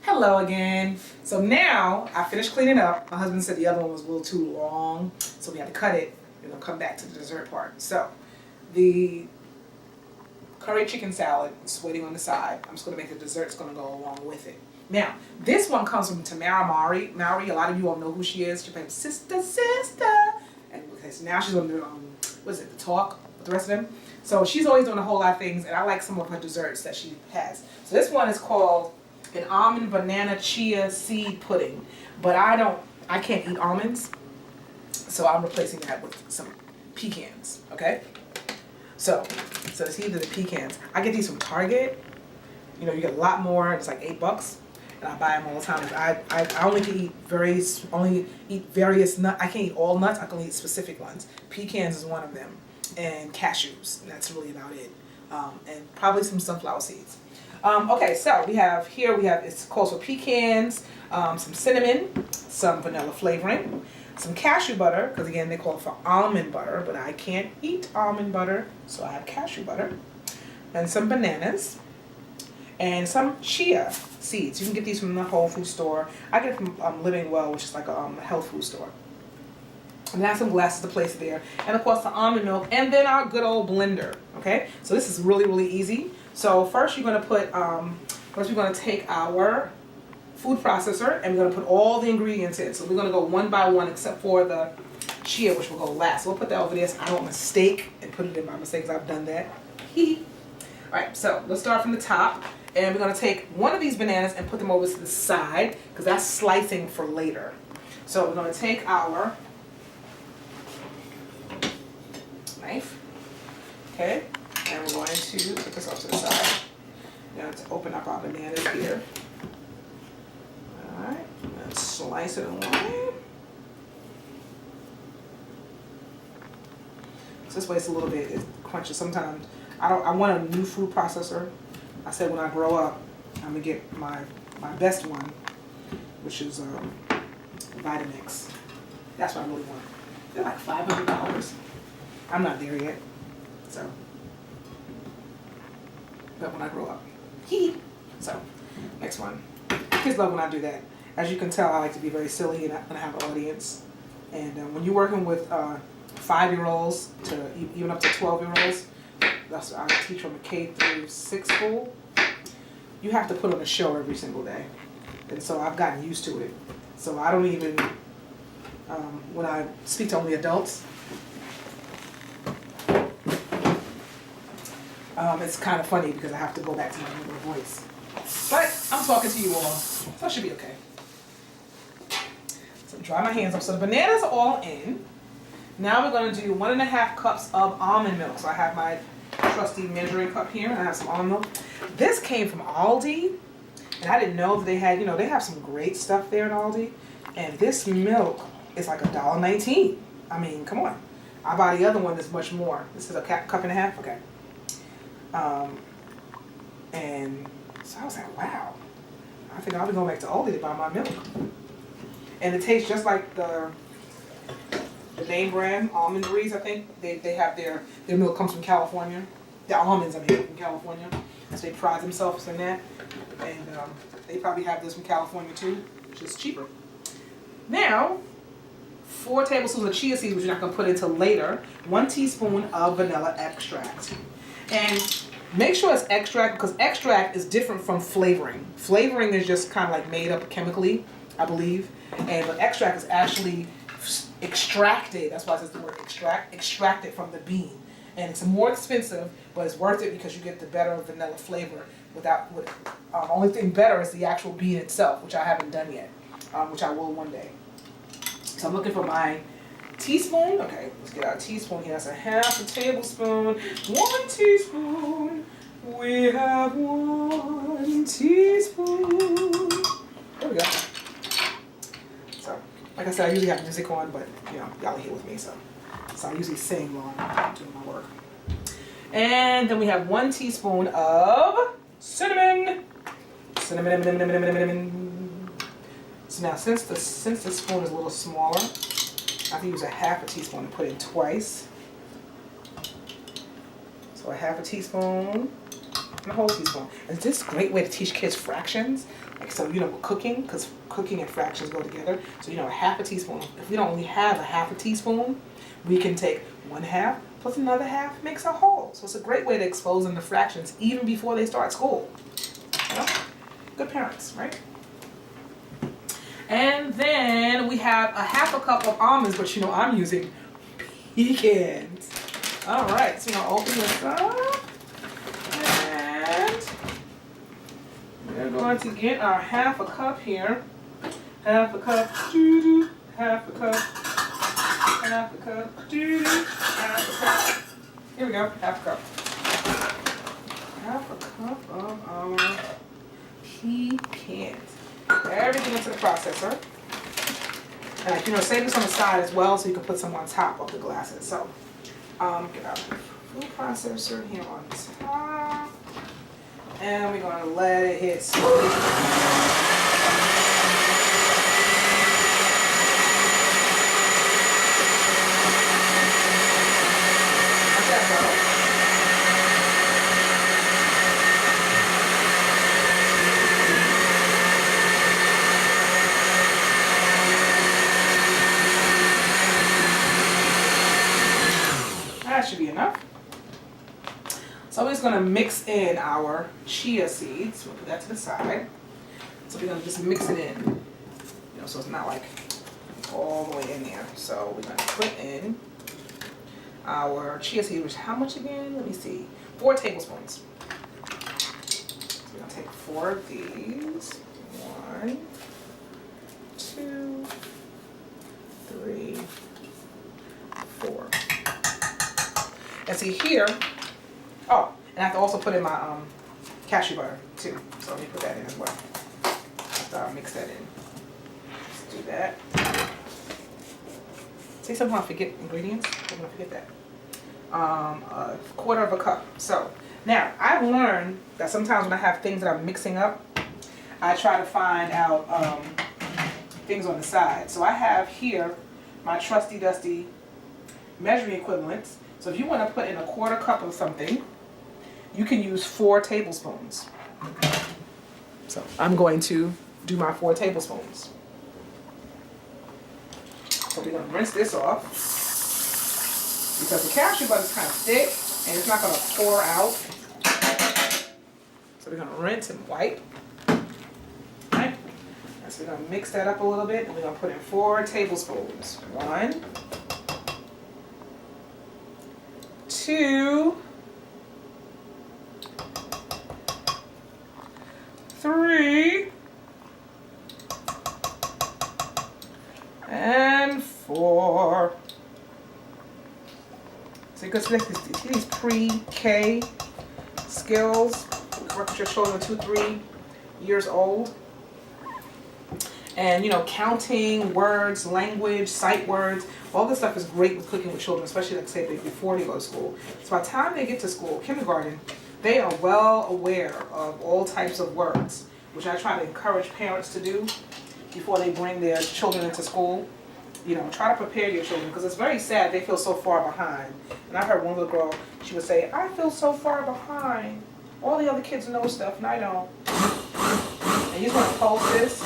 Hello again. So now I finished cleaning up. My husband said the other one was a little too long, so we had to cut it. We're gonna come back to the dessert part. So the curry chicken salad is waiting on the side. I'm just gonna make the dessert's gonna go along with it. Now, this one comes from Tamera Mowery. A lot of you all know who she is. She plays Sister. And okay, so now she's on the, what is it, The Talk with the rest of them. So she's always doing a whole lot of things, and I like some of her desserts that she has. So this one is called an almond banana chia seed pudding. But I can't eat almonds, so I'm replacing that with some pecans, okay? So it's either the pecans. I get these from Target. You know, you get a lot more. It's like $8, and I buy them all the time. I only can eat various nuts. I can't eat all nuts. I can eat specific ones. Pecans is one of them, and cashews. And that's really about it. And probably some sunflower seeds. Okay, so we have it calls for pecans, some cinnamon, some vanilla flavoring, some cashew butter, because again they call it for almond butter, but I can't eat almond butter, so I have cashew butter, and some bananas, and some chia seeds. You can get these from the Whole Food store. I get it from Living Well, which is like a health food store. And then some glasses to place there, and of course the almond milk, and then our good old blender. Okay, so this is really, really easy. So first you're gonna put, we're gonna take our food processor and we're gonna put all the ingredients in. So we're gonna go one by one except for the chia, which will go last. So we'll put that over there so I don't mistake and put it in by mistake, because I've done that. Alright, so let's start from the top, and we're gonna take one of these bananas and put them over to the side, because that's slicing for later. So we're gonna take our knife, okay? And we're going to put this off to the side. Now to open up our bananas here. Alright, let's slice it away. So this way it's a little bit crunchy. Sometimes I want a new food processor. I said when I grow up, I'm gonna get my best one, which is Vitamix. That's what I really want. They're like $500. I'm not there yet, so. But when I grow up. So, next one. Kids love when I do that. As you can tell, I like to be very silly and I have an audience. And when you're working with 5-year-olds to even up to 12-year-olds, that's what I teach from a K through 6 school. You have to put on a show every single day. And so I've gotten used to it. So I don't even, when I speak to only adults, it's kind of funny because I have to go back to my regular voice. But I'm talking to you all, so it should be okay. So dry my hands up. So the bananas are all in. Now we're going to do 1.5 cups of almond milk. So I have my trusty measuring cup here, and I have some almond milk. This came from Aldi, and I didn't know that they had, they have some great stuff there at Aldi. And this milk is like $1.19. I mean, come on. I buy the other one that's much more. This is a cup and a half, okay. And so I was like, wow, I think I'll be going back to Aldi to buy my milk. And it tastes just like the name brand, Almonderies, I think. They have their milk comes from California. The almonds, I mean, from California. So they pride themselves in that. And they probably have this from California too, which is cheaper. Now, 4 tablespoons of chia seeds, which you're not going to put until later. 1 teaspoon of vanilla extract. And make sure it's extract, because extract is different from flavoring. Flavoring is just kind of like made up chemically, I believe. But extract is actually extracted. That's why it says the word extract. Extracted from the bean. And it's more expensive, but it's worth it because you get the better vanilla flavor. Only thing better is the actual bean itself, which I haven't done yet, which I will one day. So I'm looking for my teaspoon. Okay, let's get our teaspoon here. That's 1/2 tablespoon. 1 teaspoon. We have 1 teaspoon. There we go. So, like I said, I usually have music on, but y'all are here with me, so I usually sing while I'm doing my work. And then we have 1 teaspoon of cinnamon. Cinnamon. So now, since the spoon is a little smaller, I have to use 1/2 teaspoon and put in twice. So 1/2 teaspoon and a whole teaspoon. And this is a great way to teach kids fractions. Like, so, you know, with cooking, because cooking and fractions go together. So, you know, a half a teaspoon. If we don't only have a half a teaspoon, we can take 1/2 plus another half makes a whole. So it's a great way to expose them to fractions even before they start school. You know? Good parents, right? And then we have a 1/2 cup of almonds, but you know I'm using pecans. All right, so we're gonna open this up, and we're going to get our 1/2 cup here. 1/2 cup, doo-doo, 1/2 cup, 1/2 cup, doo-doo, 1/2 cup. Here we go, 1/2 cup. 1/2 cup of our pecans. Everything into the processor. And like, you know, save this on the side as well so you can put some on top of the glasses. So, get our food processor here on top. And we're going to let it hit slowly. Let that go. That should be enough. So we're just going to mix in our chia seeds. We'll put that to the side. So we're going to just mix it in, you know, so it's not like all the way in there. So we're going to put in our chia seed, which how much again? Let me see. 4 tablespoons. So we're going to take 4 of these. 1, 2, 3, 4. And see here, oh, and I have to also put in my cashew butter too. So let me put that in as well. After I mix that in. Let's do that. See, sometimes I forget ingredients. I'm gonna forget that. 1/4 cup. So now I've learned that sometimes when I have things that I'm mixing up, I try to find out things on the side. So I have here my trusty dusty measuring equivalents. So if you want to put in a 1/4 cup of something, you can use 4 tablespoons. So I'm going to do my 4 tablespoons. So we're going to rinse this off because the cashew butter is kind of thick and it's not going to pour out. So we're going to rinse and wipe. Right? And so we're going to mix that up a little bit and we're going to put in 4 tablespoons. 1, 2, 3, and 4. So you can see these pre-K skills. Work with your children 2, 3 years old. And you know, counting, words, language, sight words, all this stuff is great with cooking with children, especially like say before they go to school. So by the time they get to school, kindergarten, they are well aware of all types of words, which I try to encourage parents to do before they bring their children into school. You know, try to prepare your children because it's very sad they feel so far behind. And I heard one little girl, she would say, I feel so far behind. All the other kids know stuff and I don't. And you just want to pulse this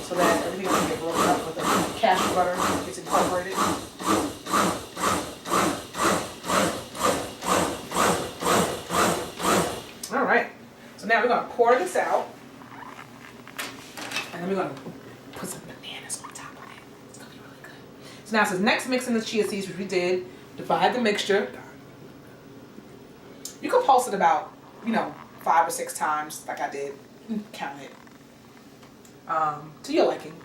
so that everything doesn't get broken up with the cashew butter gets incorporated. All right, so now we're going to pour this out and then we're going to put some bananas on top of it. It's going to be really good. So now it says next mix in the chia seeds, which we did, divide the mixture. You can pulse it about, 5 or 6 times like I did. Count it. To your liking.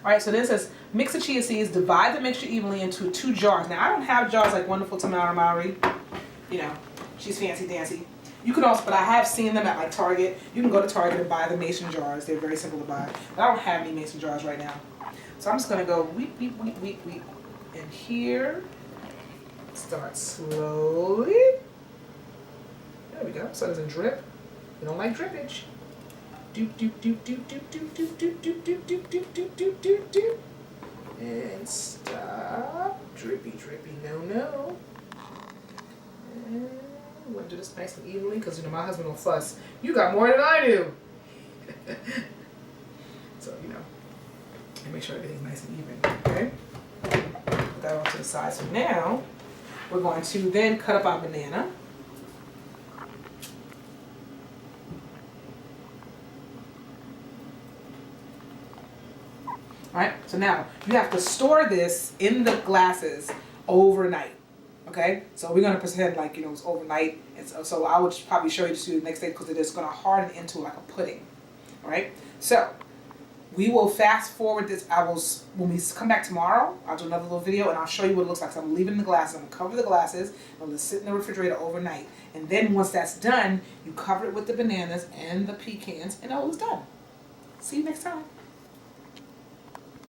Alright, so then it says mix the chia seeds, divide the mixture evenly into 2 jars. Now I don't have jars like wonderful Tamera Mowery. She's fancy dancy. You can also, but I have seen them at like Target. You can go to Target and buy the mason jars. They're very simple to buy. But I don't have any mason jars right now. So I'm just gonna go weep, weep, weep, weep, weep. And here, start slowly. There we go, so it doesn't drip. We don't like drippage. Doop, doop, doop, doop, doop, doop, doop, doop, doop, doop, doop, doop, doop, doop, doop, doop. And stop. Drippy, drippy, no. And we're gonna do this nice and evenly because my husband will fuss. You got more than I do. So, you know, and make sure everything's nice and even, okay? Put that off to the side. So now, we're going to then cut up our banana. Alright, so now you have to store this in the glasses overnight. Okay, so we're gonna pretend like, you know, it's overnight, and so I would probably show you this the next day because it is gonna harden into like a pudding. Alright, so we will fast forward this. When we come back tomorrow, I'll do another little video and I'll show you what it looks like. So I'm leaving the glasses, I'm gonna cover the glasses, I'm gonna sit in the refrigerator overnight, and then once that's done, you cover it with the bananas and the pecans, and all is done. See you next time.